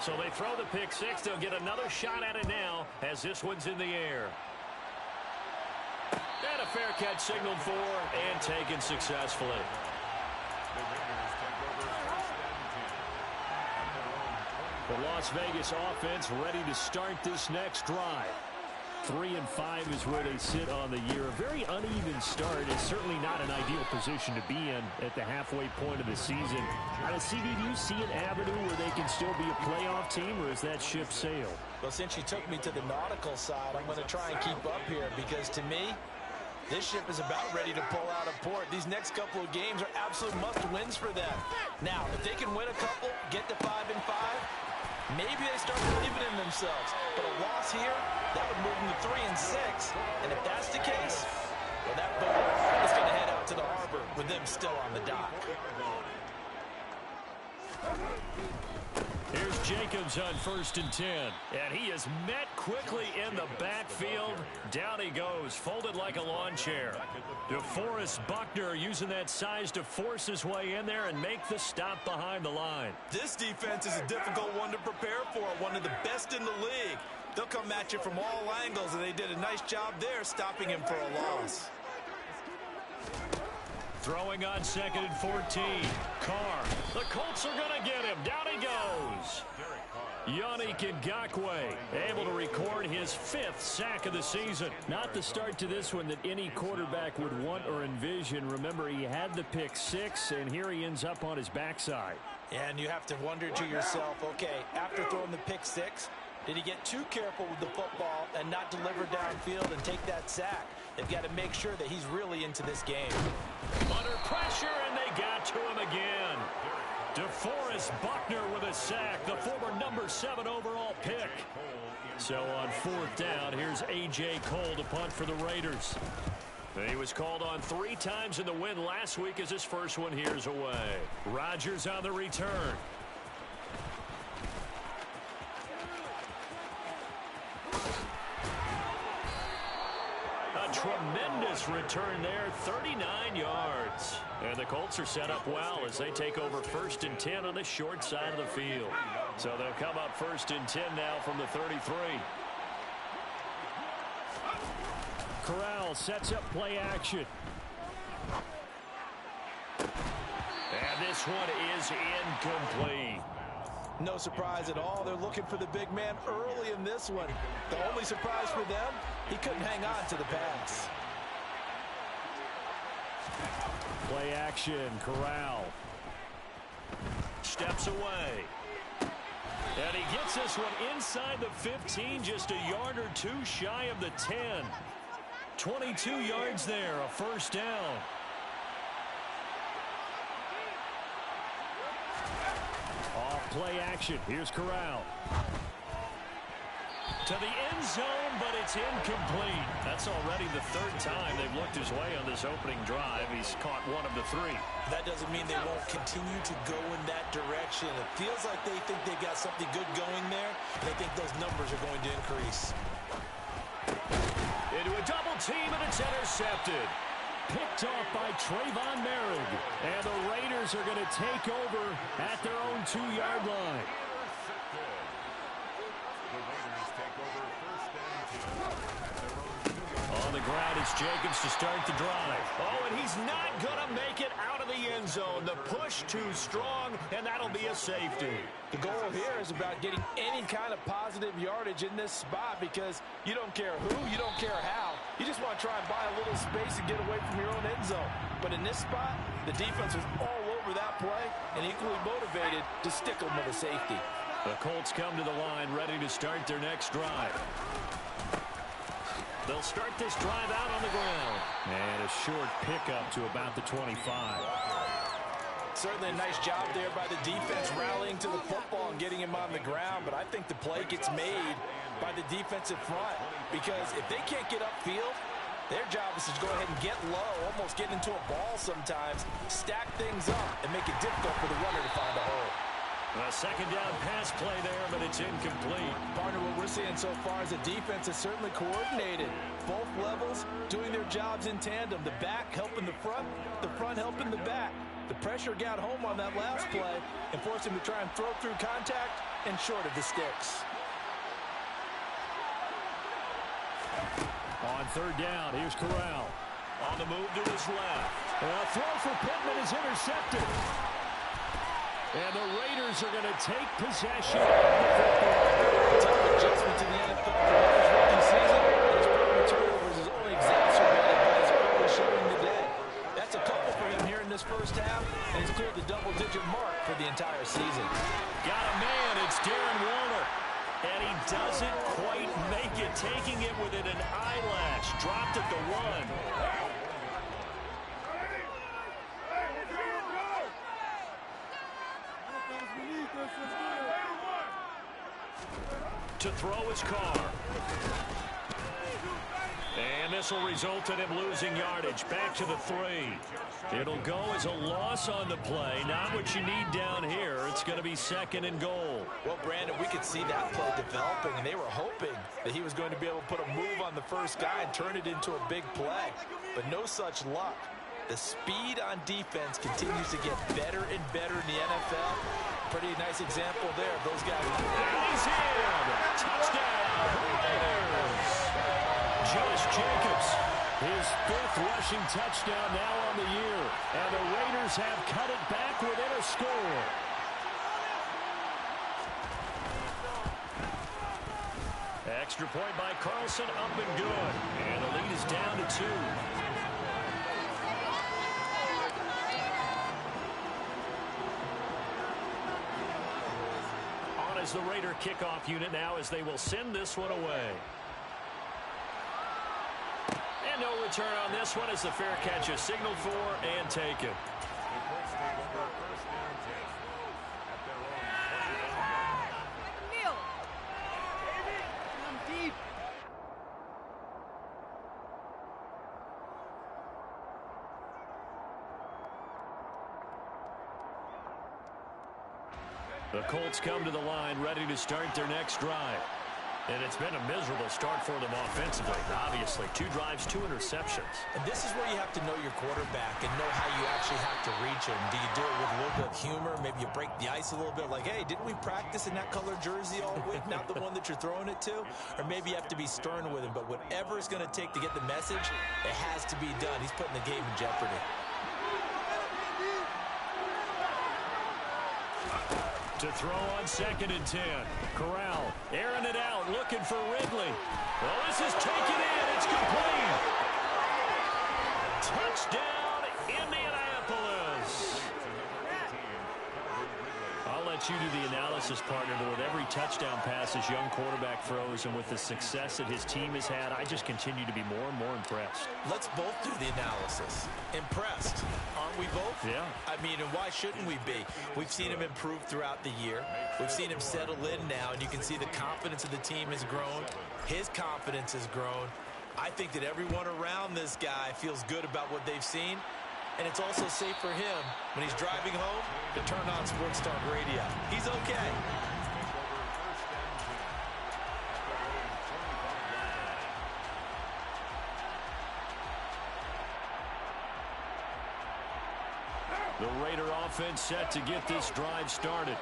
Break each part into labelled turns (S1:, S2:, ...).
S1: So they throw the pick six. They'll get another shot at it now as this one's in the air. And a fair catch signaled for and taken successfully. The Las Vegas offense ready to start this next drive. 3-5 is where they sit on the year. A very uneven start. It's certainly not an ideal position to be in at the halfway point of the season. Out of CD, do you see an avenue where they can still be a playoff team, or is that ship sailed?
S2: Well, since you took me to the nautical side, I'm going to try and keep up here because, to me, this ship is about ready to pull out of port. These next couple of games are absolute must-wins for them. Now, if they can win a couple, get to 5-5, maybe they start believing in themselves. But a loss here, that would move them to 3-6. And if that's the case, well, that boat is going to head out to the harbor with them still on the dock.
S1: Here's Jacobs on 1st and 10. And he is met quickly in the backfield. Down he goes, folded like a lawn chair. DeForest Buckner using that size to force his way in there and make the stop behind the line.
S3: This defense is a difficult one to prepare for, one of the best in the league. They'll come at you from all angles, and they did a nice job there stopping him for a loss.
S1: Throwing on 2nd and 14. Carr. The Colts are going to get him. Down he goes. Yannick Ngakoue able to record his 5th sack of the season. Not the start to this one that any quarterback would want or envision. Remember, he had the pick 6, and here he ends up on his backside.
S2: And you have to wonder to yourself, okay, after throwing the pick 6, did he get too careful with the football and not deliver downfield and take that sack? They've got to make sure that he's really into this game.
S1: Under pressure, and they got to him again. DeForest Buckner with a sack, the former number 7 overall pick. So on 4th down, here's A.J. Cole to punt for the Raiders. He was called on 3 times in the win last week as his first one here's away. Rodgers on the return. A tremendous return there, 39 yards. And the Colts are set up well as they take over 1st and 10 on the short side of the field. So they'll come up 1st and 10 now from the 33. Corral sets up play action. And this one is incomplete.
S2: No surprise at all. They're looking for the big man early in this one. The only surprise for them, he couldn't hang on to the pass.
S1: Play action, Corral. Steps away. And he gets this one inside the 15, just a yard or 2 shy of the 10. 22 yards there, a 1st down. Off play action. Here's Corral. To the end zone, but it's incomplete. That's already the 3rd time they've looked his way on this opening drive. He's caught 1 of the 3.
S2: That doesn't mean they won't continue to go in that direction. It feels like they think they've got something good going there. They think those numbers are going to increase.
S1: Into a double team, and it's intercepted. Picked off by Trayvon Merritt. And the Raiders are going to take over at their own 2-yard line. On the ground, it's Jacobs to start the drive. Oh, and he's not going to make it out of the end zone. The push too strong, and that'll be a safety.
S2: The goal here is about getting any kind of positive yardage in this spot because you don't care who, you don't care how. You just want to try and buy a little space and get away from your own end zone. But in this spot, the defense was all over that play and equally motivated to stick them with a safety.
S1: The Colts come to the line ready to start their next drive. They'll start this drive out on the ground. And a short pickup to about the 25.
S2: Certainly a nice job there by the defense rallying to the football and getting him on the ground. But I think the play gets made by the defensive front because if they can't get upfield, their job is to go ahead and get low, almost get into a ball sometimes, stack things up, and make it difficult for the runner to find a hole.
S1: A second down pass play there, but it's incomplete.
S2: Partner, what we're seeing so far is the defense is certainly coordinated. Both levels doing their jobs in tandem. The back helping the front helping the back. The pressure got home on that last play and forced him to try and throw through contact and short of the sticks.
S1: On third down, here's Corral. On the move to his left. A throw for Pittman is intercepted. And the Raiders are going to take possession of the football.
S2: Tough adjustment to the NFL for his rookie season. His problem turnovers is only exacerbated by his early showing today. That's a couple for him here in this first half, and he's cleared the double-digit mark for the entire season.
S1: Got a man, it's Darren Waller. And he doesn't quite make it, taking it within an eyelash. Dropped at the 1. To throw his car. And this will result in him losing yardage. Back to the 3. It'll go as a loss on the play. Not what you need down here. It's going to be second and goal.
S2: Well, Brandon, we could see that play developing, and they were hoping that he was going to be able to put a move on the first guy and turn it into a big play. But no such luck. The speed on defense continues to get better and better in the NFL. Pretty nice example there of those guys.
S1: And he's in. Touchdown, Raiders. Josh Jacobs, his 5th rushing touchdown now on the year. And the Raiders have cut it back within a score. Extra point by Carlson, up and good. And the lead is down to 2. As the Raider kickoff unit now, as they will send this one away. And no return on this one as the fair catch is signaled for and taken. The Colts come to the line ready to start their next drive. And it's been a miserable start for them offensively. Obviously, 2 drives, 2 interceptions.
S2: And this is where you have to know your quarterback and know how you actually have to reach him. Do you do it with a little bit of humor? Maybe you break the ice a little bit like, hey, didn't we practice in that color jersey all week? Not the one that you're throwing it to? Or maybe you have to be stern with him. But whatever it's going to take to get the message, it has to be done. He's putting the game in jeopardy.
S1: To throw on 2nd and 10. Corral airing it out, looking for Ridley. Well, this is taken in. It's complete. Touchdown, Indianapolis. I'll let you do the analysis, partner, but with every touchdown pass this young quarterback throws and with the success that his team has had, I just continue to be more and more impressed.
S2: Let's both do the analysis. Impressed, aren't we both?
S1: Yeah.
S2: I mean, and why shouldn't we be? We've seen him improve throughout the year. We've seen him settle in now, and you can see the confidence of the team has grown. His confidence has grown. I think that everyone around this guy feels good about what they've seen. And it's also safe for him when he's driving home to turn on Sports Talk Radio. He's okay.
S1: The Raider offense set to get this drive started.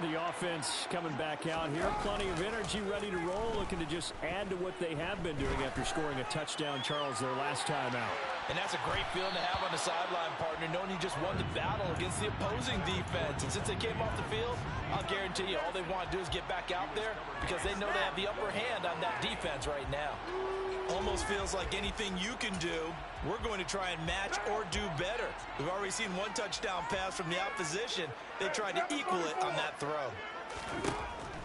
S1: The offense coming back out here. Plenty of energy, ready to roll, looking to just add to what they have been doing after scoring a touchdown, Charles, their last time out.
S2: And that's a great feeling to have on the sideline, partner, knowing you just won the battle against the opposing defense. And since they came off the field, I'll guarantee you all they want to do is get back out there because they know they have the upper hand on that defense right now.
S3: Almost feels like anything you can do, we're going to try and match or do better. We've already seen 1 touchdown pass from the opposition. They tried to equal it on that throw.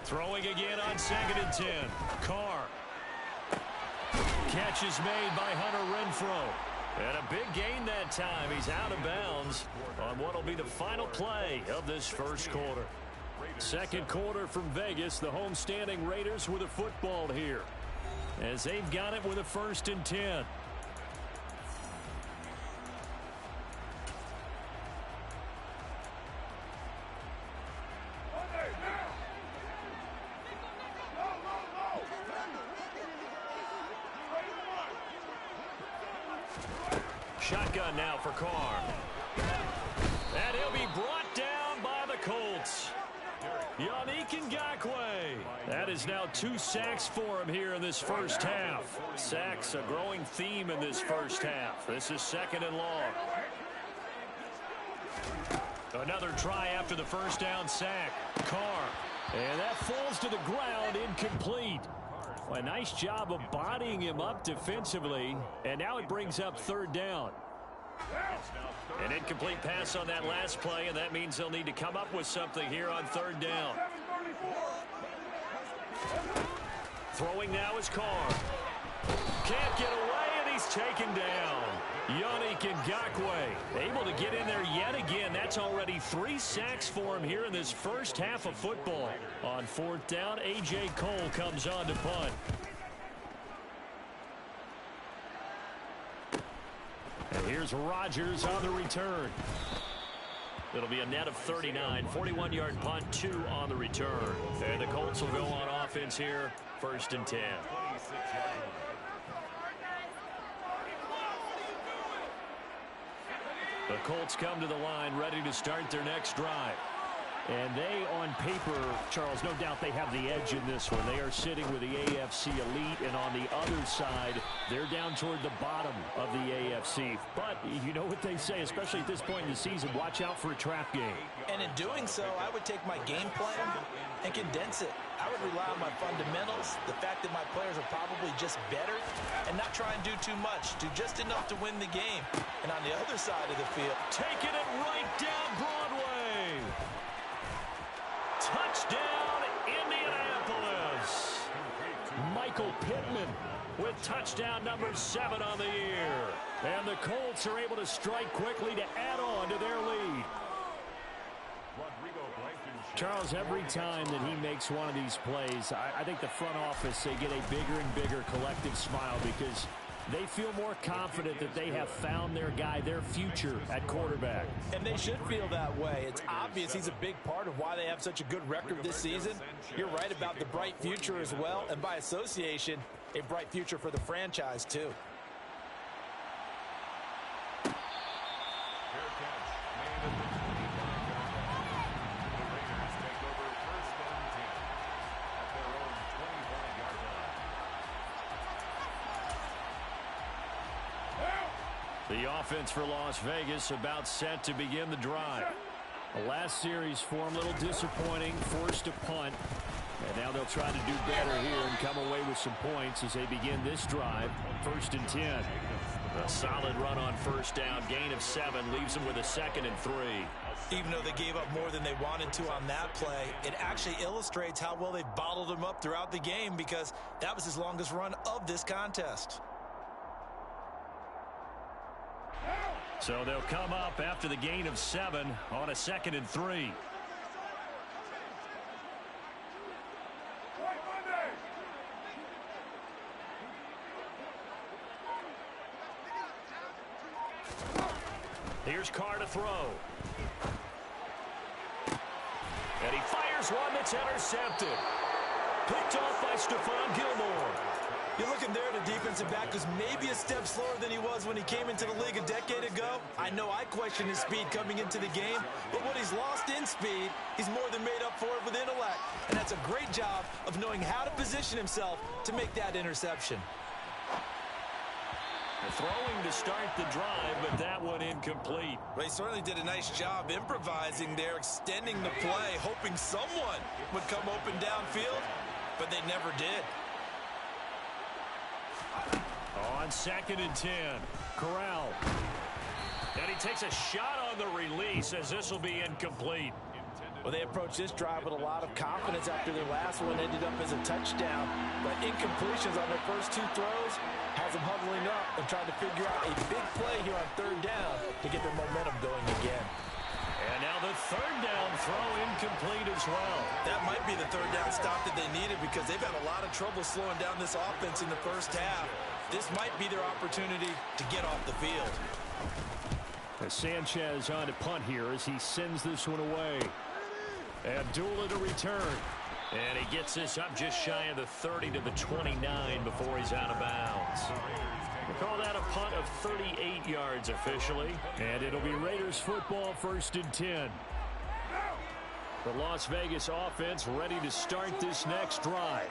S1: Throwing again on 2nd and 10. Carr. Catch is made by Hunter Renfrow. And a big gain that time. He's out of bounds on what will be the final play of this first quarter. Second quarter from Vegas. The homestanding Raiders with a football here, as they've got it with a 1st and 10. shotgun now for Carr. And he'll be brought down by the Colts. Yannick Ngakoue. That is now 2 sacks for him here in this first half. Sacks, a growing theme in this first half. This is 2nd and long. Another try after the first down sack. Carr. And that falls to the ground, incomplete. Well, a nice job of bodying him up defensively. And now it brings up 3rd down. An incomplete pass on that last play, and that means they'll need to come up with something here on 3rd down. Throwing now is Carr. Can't get away, and he's taken down. Yannick Ngakoue able to get in there yet again. That's already 3 sacks for him here in this first half of football. On 4th down, A.J. Cole comes on to punt. And here's Rodgers on the return. It'll be a net of 39, 41-yard punt, 2 on the return. And the Colts will go on offense here, 1st and 10. The Colts come to the line ready to start their next drive. And they, on paper, Charles, no doubt they have the edge in this one. They are sitting with the AFC elite, and on the other side, they're down toward the bottom of the AFC. But you know what they say, especially at this point in the season, watch out for a trap game.
S2: And in doing so, I would take my game plan and condense it. I would rely on my fundamentals, the fact that my players are probably just better, and not try and do too much, do just enough to win the game. And on the other side of the field,
S1: taking it right down Broadway. Touchdown, Indianapolis. Michael Pittman with touchdown number 7 on the year. And the Colts are able to strike quickly to add on to their lead. Charles, every time that he makes one of these plays, I think the front office, they get a bigger and bigger collective smile because they feel more confident that they have found their guy, their future at quarterback.
S2: And they should feel that way. It's obvious he's a big part of why they have such a good record this season. You're right about the bright future as well, and by association, a bright future for the franchise too.
S1: The offense for Las Vegas about set to begin the drive. The last series for them, a little disappointing, forced a punt. And now they'll try to do better here and come away with some points as they begin this drive. 1st and 10. A solid run on 1st down. Gain of 7 leaves them with a 2nd and 3.
S2: Even though they gave up more than they wanted to on that play, it actually illustrates how well they bottled them up throughout the game because that was his longest run of this contest.
S1: So they'll come up after the gain of 7 on a 2nd and 3. Here's Carr to throw. And he fires one that's intercepted. Picked off by Stephon Gilmore.
S2: You're looking there at a defensive back who's maybe a step slower than he was when he came into the league a decade ago. I know I questioned his speed coming into the game, but what he's lost in speed, he's more than made up for it with intellect. And that's a great job of knowing how to position himself to make that interception.
S1: Throwing to start the drive, but that one incomplete.
S3: They certainly did a nice job improvising there, extending the play, hoping someone would come open downfield, but they never did.
S1: On 2nd and 10, Corral. And he takes a shot on the release as this will be incomplete.
S2: Well, they approached this drive with a lot of confidence after their last one ended up as a touchdown. But incompletions on their first 2 throws has them huddling up and trying to figure out a big play here on 3rd down to get their momentum going again.
S1: And now the 3rd down throw incomplete as well.
S3: That might be the 3rd down stop that they needed because they've had a lot of trouble slowing down this offense in the first half. This might be their opportunity to get off the field.
S1: Sanchez on to punt here as he sends this one away. Abdullah to return. And he gets this up just shy of the 30 to the 29 before he's out of bounds. We'll call that a punt of 38 yards officially. And it'll be Raiders football, 1st and 10. The Las Vegas offense ready to start this next drive.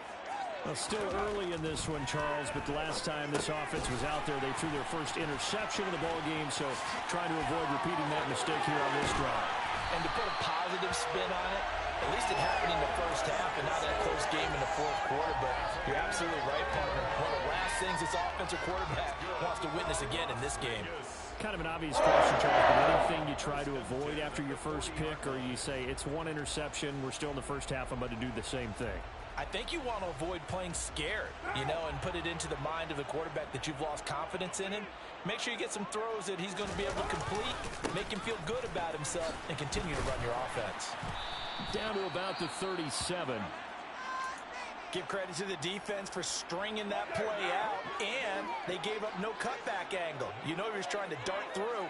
S1: Well, still early in this one, Charles, but the last time this offense was out there, they threw their first interception of the ball game, so trying to avoid repeating that mistake here on this drive.
S2: And to put a positive spin on it, at least it happened in the first half and not that close game in the fourth quarter, but you're absolutely right, partner. One of the last things this offensive quarterback wants to witness again in this game.
S1: Kind of an obvious question, Charles, but anything you try to avoid after your first pick, or you say it's one interception, we're still in the first half, I'm going to do the same thing?
S2: I think you want to avoid playing scared, and put it into the mind of the quarterback that you've lost confidence in him. Make sure you get some throws that he's going to be able to complete, make him feel good about himself, and continue to run your offense.
S1: Down to about the 37.
S2: Give credit to the defense for stringing that play out, and they gave up no cutback angle. He was trying to dart through.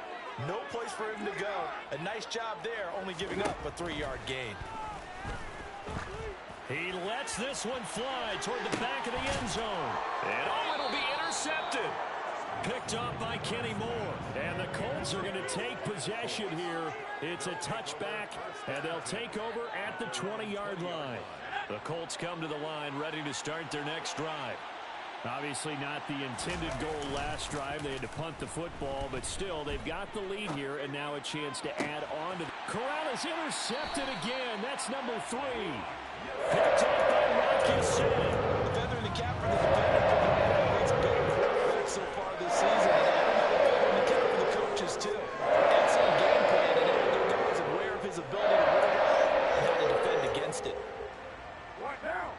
S2: No place for him to go. A nice job there, only giving up a 3-yard gain.
S1: He lets this one fly toward the back of the end zone. And it'll be intercepted. Picked up by Kenny Moore. And the Colts are going to take possession here. It's a touchback, and they'll take over at the 20-yard line. The Colts come to the line ready to start their next drive. Obviously not the intended goal last drive. They had to punt the football, but still, they've got the lead here, and now a chance to add on to. Corral is intercepted again. That's number 3. Picked up by Rocky Sin.
S2: The feather in the cap for the defender. It's been a quarterback so far this season. And feather in the cap for the coaches, too. Excellent game plan, and every guy is aware of his ability to work and how to defend against it.
S4: What now?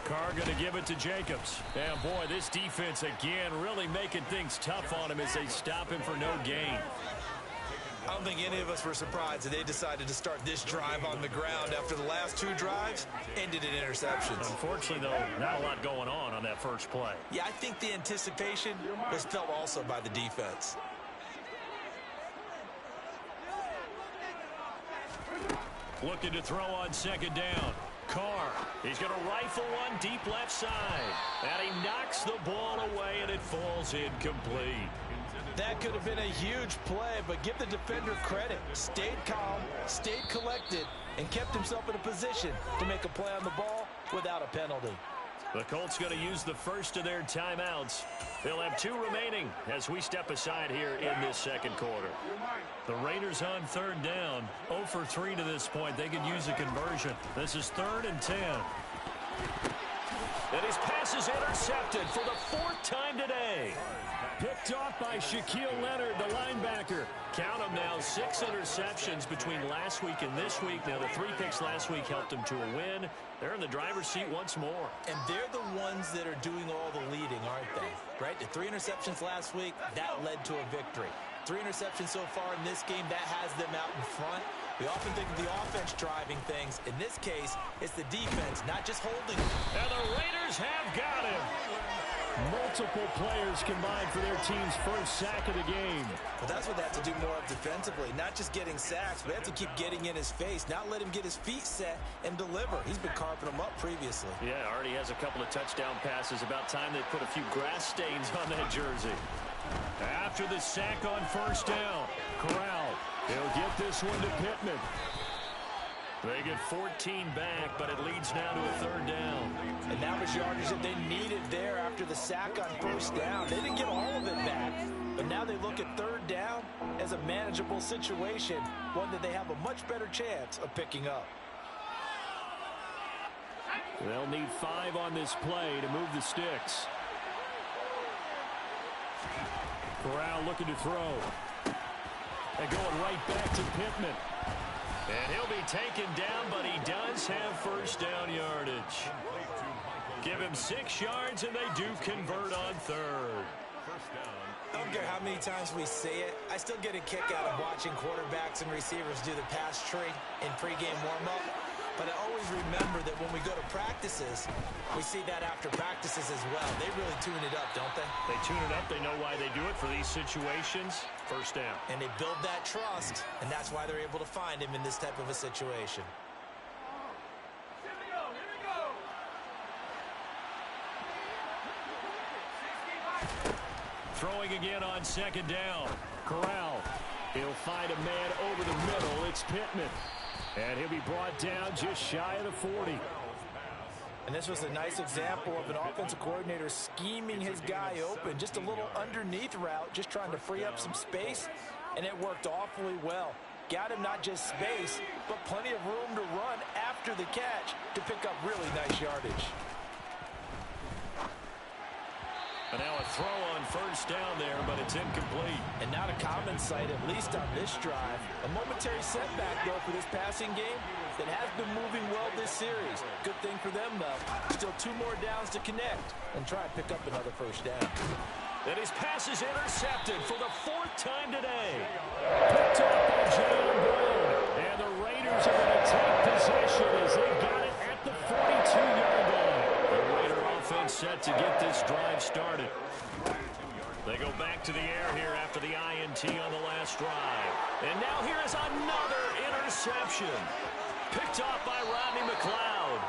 S1: Carr going to give it to Jacobs. And boy, this defense again really making things tough on him as they stop him for no gain.
S3: I don't think any of us were surprised that they decided to start this drive on the ground after the last 2 drives ended in interceptions.
S1: Unfortunately, though, not a lot going on that first play.
S3: Yeah, I think the anticipation was felt also by the defense.
S1: Looking to throw on 2nd down. Carr, he's going to rifle one deep left side. And he knocks the ball away, and it falls incomplete.
S2: That could have been a huge play, but give the defender credit. Stayed calm, stayed collected, and kept himself in a position to make a play on the ball without a penalty.
S1: The Colts going to use the first of their timeouts. They'll have 2 remaining as we step aside here in this second quarter. The Raiders on 3rd down. 0 for 3 to this point. They could use a conversion. This is 3rd and 10. And his pass is intercepted for the 4th time today. Picked off by Shaquille Leonard, the linebacker. Count them now, 6 interceptions between last week and this week. Now, the 3 picks last week helped them to a win. They're in the driver's seat once more.
S2: And they're the ones that are doing all the leading, aren't they? Right? The 3 interceptions last week, that led to a victory. 3 interceptions so far in this game, that has them out in front. We often think of the offense driving things. In this case, it's the defense, not just holding.
S1: And the Raiders have got him. Multiple players combined for their team's first sack of the game.
S2: But that's what they have to do more of defensively. Not just getting sacks, but they have to keep getting in his face. Not let him get his feet set and deliver. He's been carving them up previously.
S1: Yeah, already has a couple of touchdown passes. About time they put a few grass stains on that jersey. After the sack on 1st down, Corral, he'll get this one to Pittman. They get 14 back, but it leads now to a 3rd down.
S2: And that was yardage that they needed there after the sack on 1st down. They didn't get all of it back, but now they look at 3rd down as a manageable situation, one that they have a much better chance of picking up.
S1: They'll need 5 on this play to move the sticks. Corral looking to throw. And going right back to Pittman. And he'll be taken down, but he does have 1st down yardage. Give him 6 yards, and they do convert on 3rd.
S2: I don't care how many times we say it, I still get a kick out of watching quarterbacks and receivers do the pass tree in pregame warm-up. But I always remember that when we go to practices, we see that after practices as well. They really tune it up, don't they?
S1: They tune it up. They know why they do it for these situations. 1st down.
S2: And they build that trust, and that's why they're able to find him in this type of a situation.
S1: Throwing again on second down. Corral. He'll find a man over the middle. It's Pittman. And he'll be brought down just shy of the 40.
S2: And this was a nice example of an offensive coordinator scheming his guy open. Just a little underneath route, just trying to free up some space, and it worked awfully well. Got him not just space, but plenty of room to run after the catch to pick up really nice yardage.
S1: And now a throw on first down there, but it's incomplete.
S2: And not a common sight, at least on this drive. A momentary setback, though, for this passing game that has been moving well this series. Good thing for them, though. Still 2 more downs to connect and try and pick up another first down.
S1: And his pass is intercepted for the 4th time today. Picked up by Jalen Brown. And the Raiders are going to take possession as they got it at the 42-yard line. The Raider offense set to get this drive started. They go back to the air here after the INT on the last drive. And now here is another interception. Picked off by Rodney McLeod.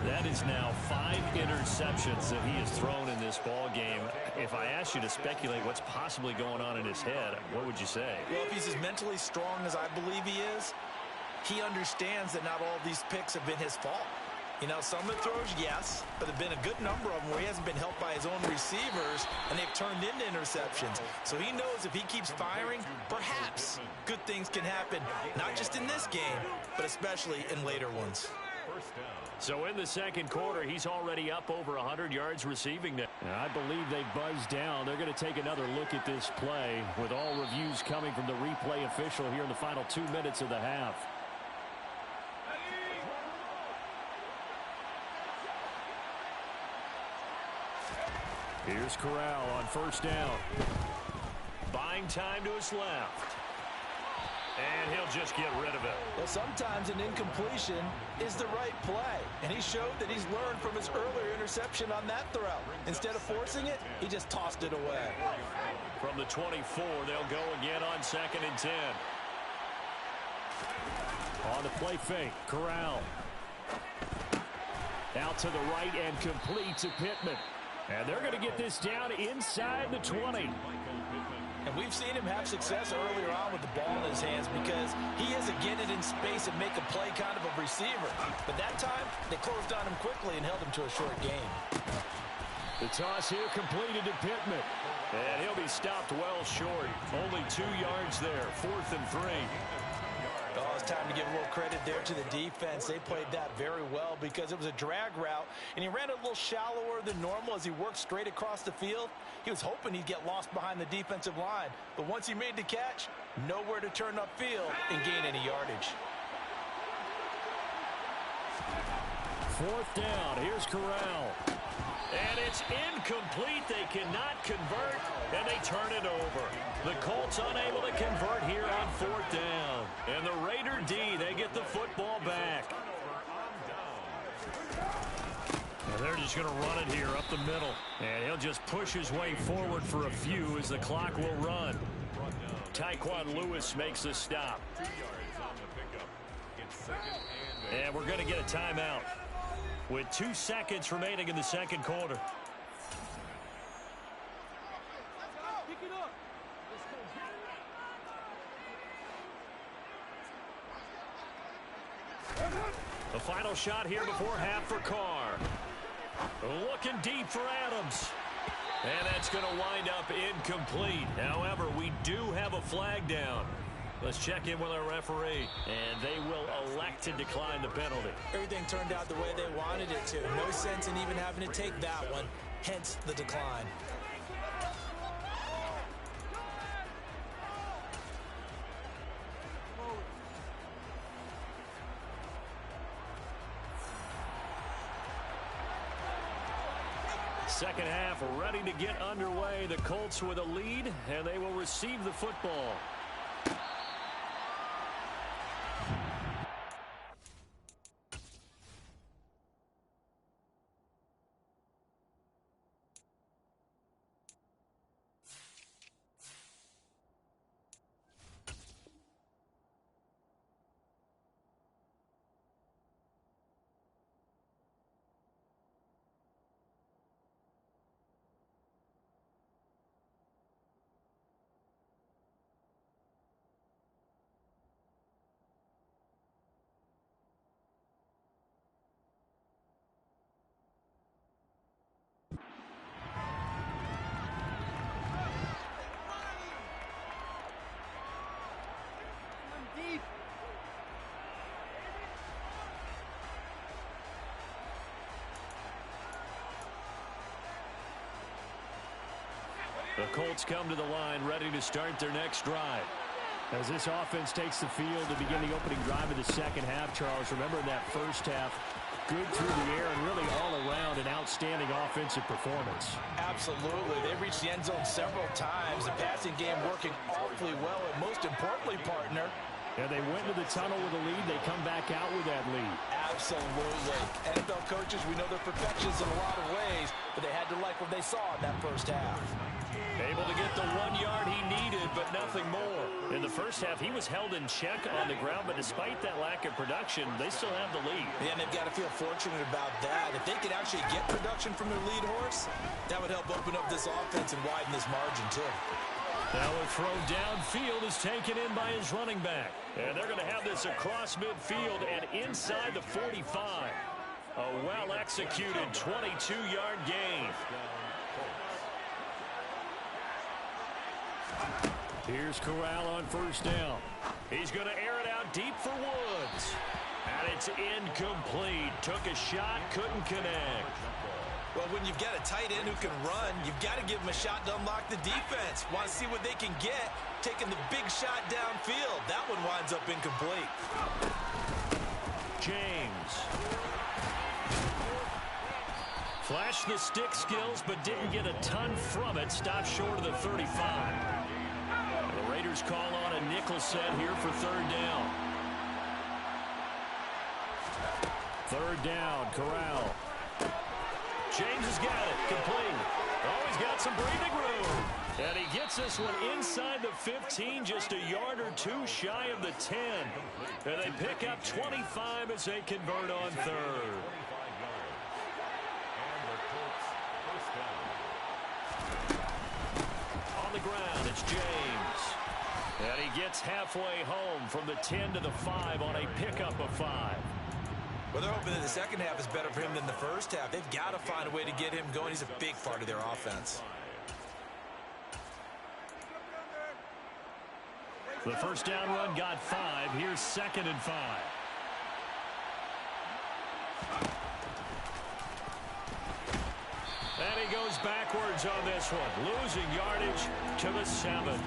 S1: That is now 5 interceptions that he has thrown in this ball game. If I asked you to speculate what's possibly going on in his head, what would you say?
S2: Well, if he's as mentally strong as I believe he is, he understands that not all of these picks have been his fault. You know, some of the throws, yes, but there have been a good number of them where he hasn't been helped by his own receivers, and they've turned into interceptions. So he knows if he keeps firing, perhaps good things can happen, not just in this game, but especially in later ones.
S1: So in the second quarter, he's already up over 100 yards receiving now. I believe they buzzed down. They're going to take another look at this play with all reviews coming from the replay official here in the final 2 minutes of the half. Here's Corral on first down. Buying time to his left. And he'll just get rid of it.
S2: Well, sometimes an incompletion is the right play. And he showed that he's learned from his earlier interception on that throw. Instead of forcing it, he just tossed it away.
S1: From the 24, they'll go again on 2nd and 10. On the play fake, Corral. Out to the right and complete to Pittman. And they're going to get this down inside the 20.
S2: And we've seen him have success earlier on with the ball in his hands because he is a get it in space and make a play kind of a receiver. But that time, they closed on him quickly and held him to a short game.
S1: The toss here completed to Pittman. And he'll be stopped well short. Only 2 yards there, 4th and 3.
S2: Oh, it's time to give a little credit there to the defense. They played that very well because it was a drag route, and he ran a little shallower than normal as he worked straight across the field. He was hoping he'd get lost behind the defensive line, but once he made the catch, nowhere to turn upfield and gain any yardage.
S1: 4th down. Here's Corral. And it's incomplete. They cannot convert, and they turn it over. The Colts unable to convert here on 4th down. And the Raider D, they get the football back. And they're just going to run it here up the middle. And he'll just push his way forward for a few as the clock will run. Tyquan Lewis makes the stop. And we're going to get a timeout with 2 seconds remaining in the second quarter. The final shot here before half for Carr. Looking deep for Adams. And that's going to wind up incomplete. However, we do have a flag down. Let's check in with our referee. And they will elect to decline the penalty.
S2: Everything turned out the way they wanted it to. No sense in even having to take that one. Hence the decline.
S1: Second half ready to get underway. The Colts with a lead, and they will receive the football. The Colts come to the line ready to start their next drive. As this offense takes the field to begin the opening drive of the second half, Charles, remember in that first half, good through the air and really all around an outstanding offensive performance.
S2: Absolutely. They reached the end zone several times. The passing game working awfully well, and most importantly, partner,
S1: and they went to the tunnel with a lead. They come back out with that lead.
S2: Absolutely. NFL coaches, we know they're perfectionists in a lot of ways, but they had to like what they saw in that first half.
S1: Able to get the 1 yard he needed, but nothing more. In the first half, he was held in check on the ground, but despite that lack of production, they still have the lead.
S2: Yeah, and they've got to feel fortunate about that. If they could actually get production from their lead horse, that would help open up this offense and widen this margin, too.
S1: Now a throw downfield is taken in by his running back. And they're going to have this across midfield and inside the 45. A well-executed 22-yard gain. Here's Corral on first down. He's going to air it out deep for Woods. And it's incomplete. Took a shot, couldn't connect.
S3: Well, when you've got a tight end who can run, you've got to give him a shot to unlock the defense. Want to see what they can get, taking the big shot downfield. That one winds up incomplete.
S1: James. Flashed the stick skills, but didn't get a ton from it. Stopped short of the 35. The Raiders call on a nickel set here for third down. Third down, Corral. James has got it. Complete. Oh, he's got some breathing room. And he gets this one inside the 15, just a yard or two shy of the 10. And they pick up 25 as they convert on third. On the ground, it's James. And he gets halfway home from the 10 to the 5 on a pickup of 5.
S3: Well, they're hoping that the second half is better for him than the first half. They've got to find a way to get him going. He's a big part of their offense.
S1: The first down run got 5. Here's 2nd and 5. And he goes backwards on this one. Losing yardage to the 7.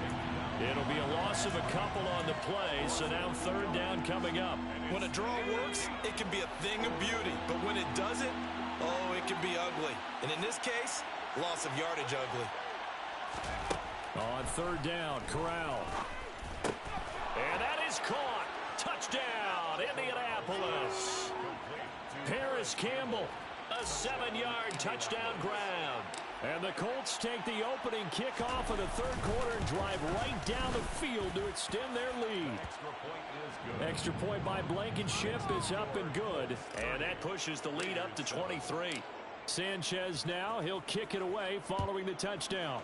S1: It'll be a loss of a couple on the play, so now third down coming up.
S3: When a draw works, it can be a thing of beauty. But when it doesn't, oh, it can be ugly. And in this case, loss of yardage ugly.
S1: On third down, Corral. And that is caught. Touchdown, Indianapolis. Paris Campbell, a 7-yard touchdown grab. And the Colts take the opening kickoff of the third quarter and drive right down the field to extend their lead. Extra point by Blankenship is up and good. And that pushes the lead up to 23. Sanchez now, he'll kick it away following the touchdown.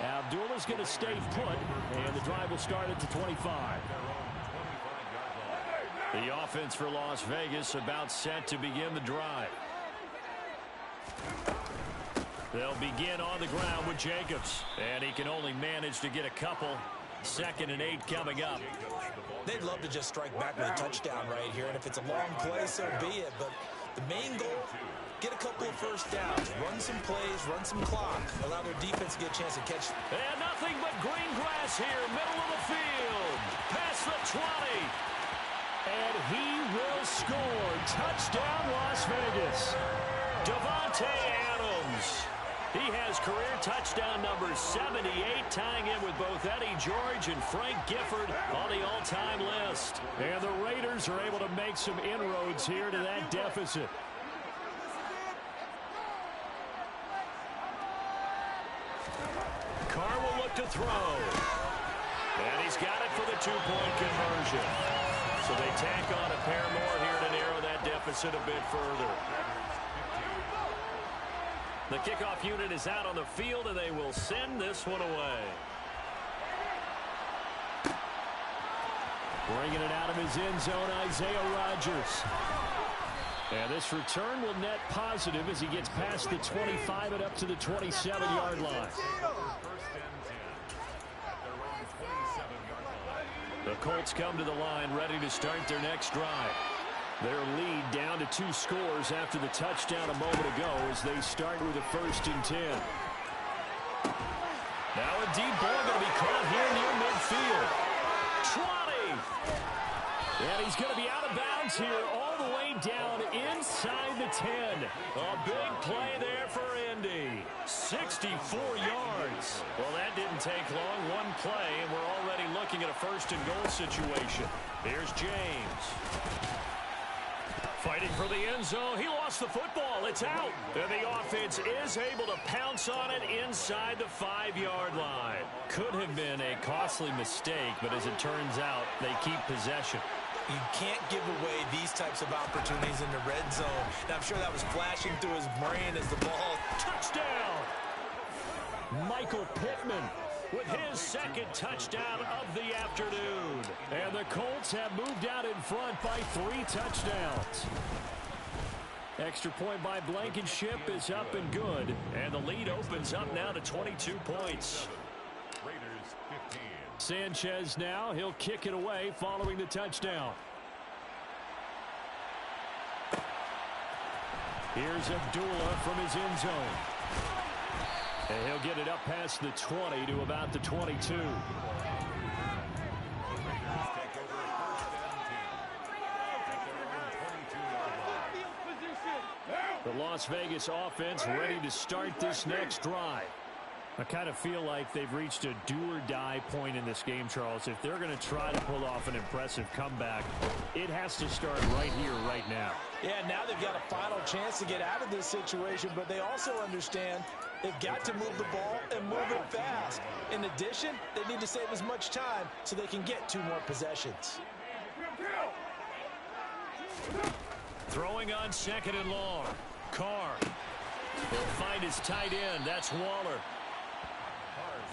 S1: Abdullah's going to stay put, and the drive will start at the 25. The offense for Las Vegas about set to begin the drive. They'll begin on the ground with Jacobs, and he can only manage to get a couple. 2nd and 8 coming up.
S2: They'd love to just strike back with a touchdown right here, and if it's a long play, so be it. But the main goal, get a couple of first downs, run some plays, run some clock, allow their defense to get a chance to catch.
S1: And nothing but green grass here, middle of the field, past the 20. And he will score. Touchdown, Las Vegas. Davante Adams. He has career touchdown number 78, tying in with both Eddie George and Frank Gifford on the all-time list. And the Raiders are able to make some inroads here to that deficit. Carr will look to throw. And he's got it for the two-point conversion. So they tack on a pair more here to narrow that deficit a bit further. The kickoff unit is out on the field, and they will send this one away. Bringing it out of his end zone, Isaiah Rodgers. And this return will net positive as he gets past the 25 and up to the 27-yard line. The Colts come to the line ready to start their next drive. Their lead down to 2 scores after the touchdown a moment ago as they start with a 1st and 10. Now a deep ball going to be caught here near midfield. Trotty! And he's going to be out of bounds here all the way down inside the 10. A big play there for Indy. 64 yards. Well, that didn't take long. One play, and we're already looking at a 1st and goal situation. Here's James. Fighting for the end zone. He lost the football. It's out. And the offense is able to pounce on it inside the 5-yard line. Could have been a costly mistake, but as it turns out, they keep possession.
S2: You can't give away these types of opportunities in the red zone. And I'm sure that was flashing through his brain as the ball.
S1: Touchdown! Michael Pittman with his 2nd touchdown of the afternoon. And the Colts have moved out in front by 3 touchdowns. Extra point by Blankenship is up and good. And the lead opens up now to 22 points. Sanchez now, he'll kick it away following the touchdown. Here's Abdullah from his end zone. And he'll get it up past the 20 to about the 22. The Las Vegas offense ready to start this next drive. I kind of feel like they've reached a do-or-die point in this game, Charles. If they're going to try to pull off an impressive comeback, it has to start right here, right now.
S2: Yeah, now they've got a final chance to get out of this situation, but they also understand they've got to move the ball and move it fast. In addition, they need to save as much time so they can get 2 more possessions.
S1: Throwing on 2nd and long. Carr will find his tight end. That's Waller.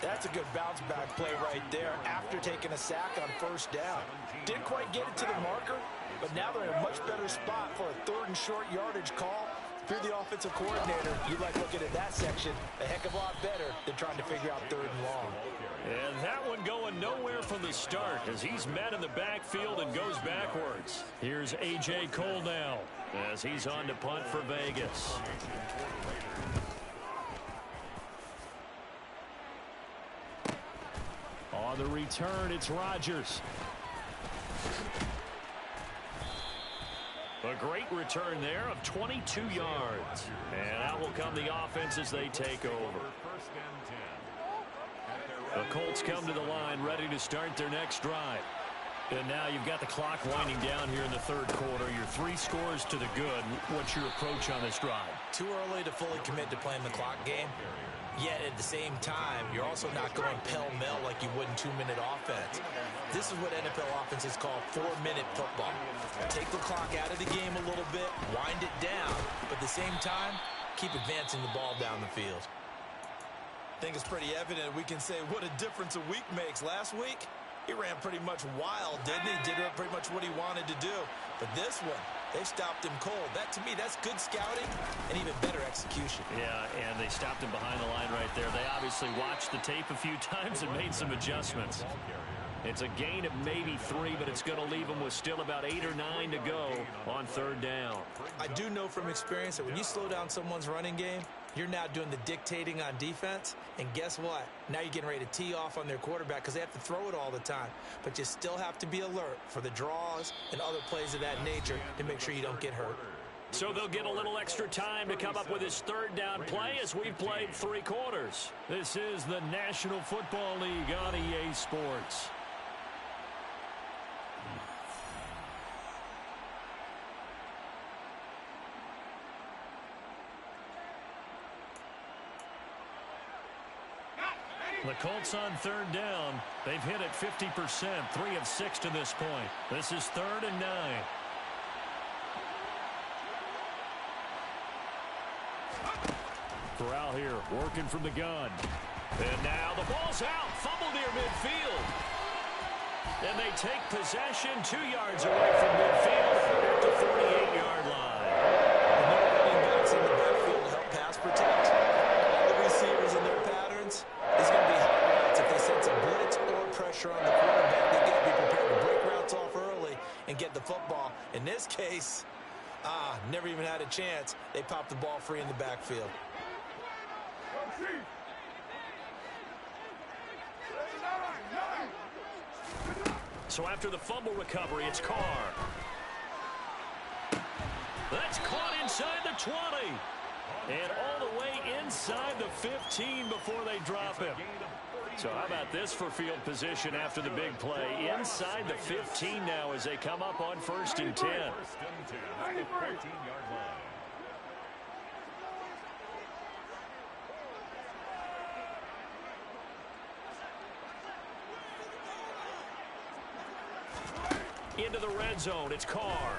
S2: That's a good bounce-back play right there after taking a sack on 1st down. Didn't quite get it to the marker, but now they're in a much better spot for a 3rd and short yardage call. If you're the offensive coordinator, you like looking at that section a heck of a lot better than trying to figure out 3rd and long.
S1: And that one going nowhere from the start as he's met in the backfield and goes backwards. Here's A.J. Cole now as he's on to punt for Vegas. On the return, it's Rodgers. A great return there of 22 yards. And out will come the offense as they take over. The Colts come to the line ready to start their next drive. And now you've got the clock winding down here in the 3rd quarter. Your 3 scores to the good. What's your approach on this drive?
S2: Too early to fully commit to playing the clock game. Yet at the same time, you're also not going pell-mell like you would in 2-minute offense. This is what NFL offenses call 4-minute football. Take the clock out of the game a little bit, wind it down, but at the same time, keep advancing the ball down the field.
S3: I think it's pretty evident we can say what a difference a week makes. Last week, he ran pretty much wild, didn't he? Did pretty much what he wanted to do. But this one, they stopped him cold. That, to me, that's good scouting and even better execution.
S1: Yeah, and they stopped him behind the line right there. They obviously watched the tape a few times and made some adjustments. It's a gain of maybe 3, but it's going to leave them with still about 8 or 9 to go on 3rd down.
S2: I do know from experience that when you slow down someone's running game, you're now doing the dictating on defense. And guess what? Now you're getting ready to tee off on their quarterback because they have to throw it all the time. But you still have to be alert for the draws and other plays of that nature to make sure you don't get hurt.
S1: So they'll get a little extra time to come up with his 3rd down play as we've played 3 quarters. This is the National Football League on EA Sports. The Colts on 3rd down. They've hit it 50%, 3 of 6 to this point. This is 3rd and 9. Corral here, working from the gun. And now the ball's out, fumble near midfield. And they take possession 2 yards away from midfield at the 48-yard line.
S2: No running backs in the backfield to help pass protect. All the receivers and their patterns is going to be hot routes. If they sense a blitz or pressure on the quarterback, they got to be prepared to break routes off early and get the football. In this
S3: this case, never even had a chance. They popped the ball free in the backfield.
S1: So after the fumble recovery, it's Carr. That's caught inside the 20. And all the way inside the 15 before they drop him. So how about this for field position after the big play? Inside the 15 now as they come up on 1st and 10. Into the red zone, it's Carr.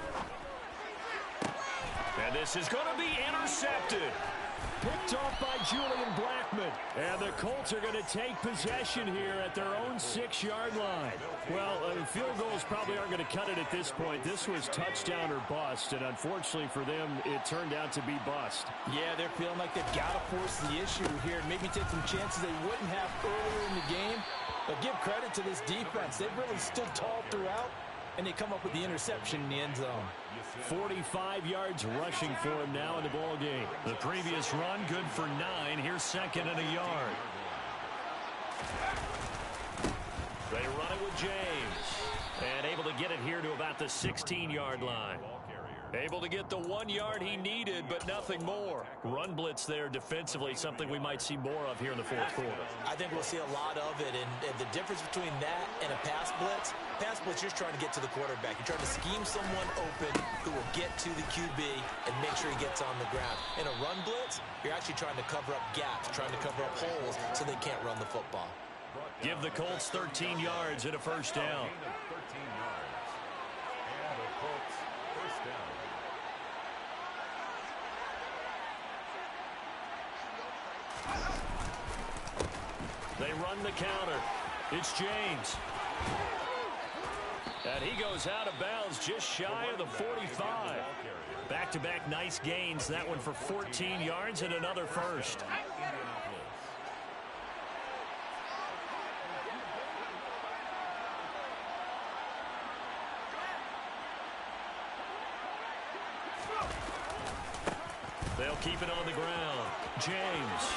S1: And this is going to be intercepted. Picked off by Julian Blackmon. And the Colts are going to take possession here at their own 6-yard line. Well, field goals probably aren't going to cut it at this point. This was touchdown or bust, and unfortunately for them, it turned out to be bust.
S2: Yeah, they're feeling like they've got to force the issue here. Maybe take some chances they wouldn't have earlier in the game. But give credit to this defense. They've really stood tall throughout, and they come up with the interception in the end zone.
S1: 45 yards rushing for him now in the ball game. The previous run good for 9. Here's 2nd and a yard. They run it with James. And able to get it here to about the 16-yard line. Able to get the 1 yard he needed, but nothing more. Run blitz there defensively, something we might see more of here in the 4th quarter.
S3: I think we'll see a lot of it, and the difference between that and a pass blitz, you're just trying to get to the quarterback. You're trying to scheme someone open who will get to the QB and make sure he gets on the ground. In a run blitz, you're actually trying to cover up gaps, trying to cover up holes so they can't run the football.
S1: Give the Colts 13 yards and a 1st down. They run the counter. It's James. And he goes out of bounds just shy of the 45. Back-to-back nice gains. That one for 14 yards and another 1st. They'll keep it on the ground. James.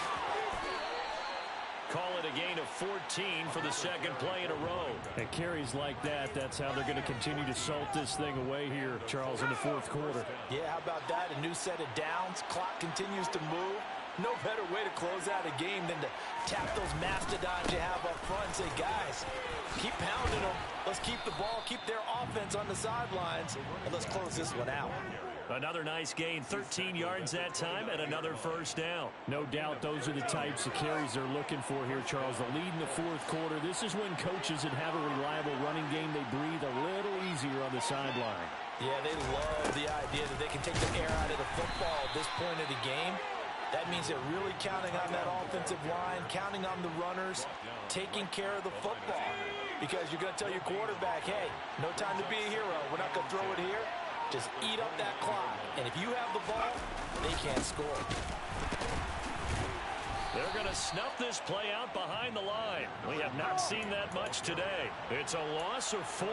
S1: Call it a gain of 14 for the 2nd play in a row. And carries like that, that's how they're going to continue to salt this thing away here, Charles, in the 4th quarter.
S2: Yeah, how about that? A new set of downs. Clock continues to move. No better way to close out a game than to tap those mastodons you have up front and say, guys, keep pounding them. Let's keep the ball, keep their offense on the sidelines, and let's close this one out.
S1: Another nice gain, 13 yards that time, and another 1st down. No doubt those are the types of carries they're looking for here, Charles. The lead in the 4th quarter. This is when coaches that have a reliable running game, they breathe a little easier on the sideline.
S2: Yeah, they love the idea that they can take the air out of the football at this point of the game. That means they're really counting on that offensive line, counting on the runners, taking care of the football. Because you're going to tell your quarterback, hey, no time to be a hero. We're not going to throw it here. Just eat up that clock. And if you have the ball, they can't score.
S1: They're going to snuff this play out behind the line. We have not seen that much today. It's a loss of 4.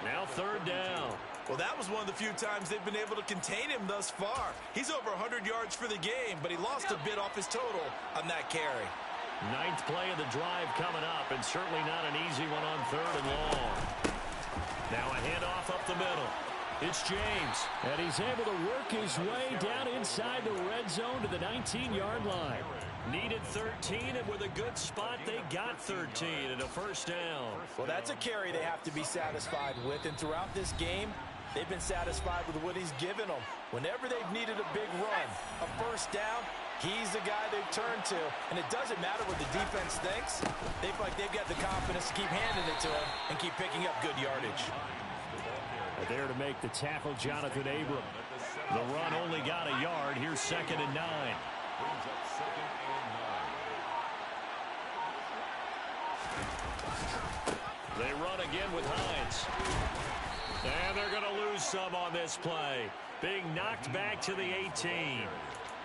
S1: Now 3rd down.
S3: Well, that was one of the few times they've been able to contain him thus far. He's over 100 yards for the game, but he lost a bit off his total on that carry.
S1: 9th play of the drive coming up, and certainly not an easy one on 3rd and long. Now a handoff up the middle. It's James, and he's able to work his way down inside the red zone to the 19-yard line. Needed 13, and with a good spot, they got 13 and a 1st down.
S2: Well, that's a carry they have to be satisfied with, and throughout this game, they've been satisfied with what he's given them. Whenever they've needed a big run, a 1st down, he's the guy they've turned to. And it doesn't matter what the defense thinks. They feel like they've got the confidence to keep handing it to him and keep picking up good yardage.
S1: There to make the tackle, Jonathan Abram. The run only got a yard. Here's 2nd and 9. They run again with Hines. And they're going to lose some on this play. Being knocked back to the 18.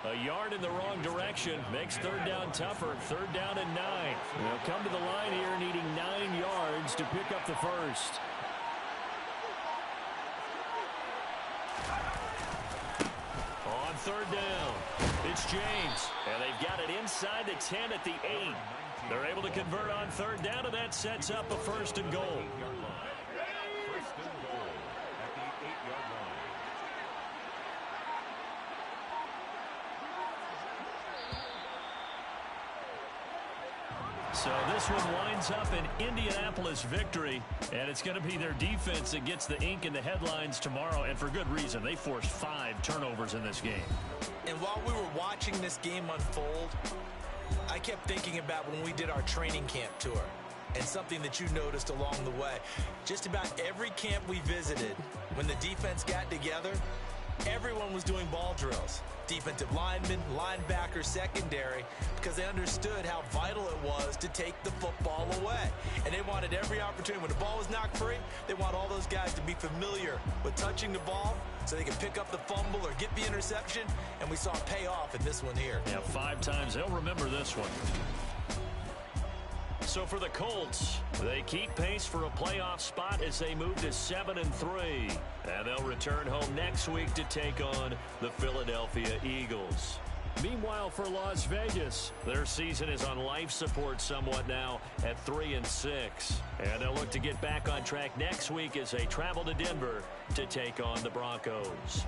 S1: A yard in the wrong direction makes 3rd down tougher. 3rd down and 9. They'll come to the line here needing 9 yards to pick up the 1st. third down. It's James, and they've got it inside the 10 at the 8. They're able to convert on third down, and that sets up a first and goal. So this one winds up an Indianapolis victory, and it's going to be their defense that gets the ink in the headlines tomorrow, and for good reason. They forced 5 turnovers in this game.
S2: And while we were watching this game unfold, I kept thinking about when we did our training camp tour and something that you noticed along the way. Just about every camp we visited, when the defense got together, everyone was doing ball drills. Defensive linemen, linebackers, secondary, because they understood how vital it was to take the football away. And they wanted every opportunity. When the ball was knocked free, they want all those guys to be familiar with touching the ball so they can pick up the fumble or get the interception. And we saw it pay off in this one here.
S1: Yeah, 5 times. They'll remember this one. So for the Colts, they keep pace for a playoff spot as they move to 7-3. And they'll return home next week to take on the Philadelphia Eagles. Meanwhile, for Las Vegas, their season is on life support somewhat now at 3-6. And they'll look to get back on track next week as they travel to Denver to take on the Broncos.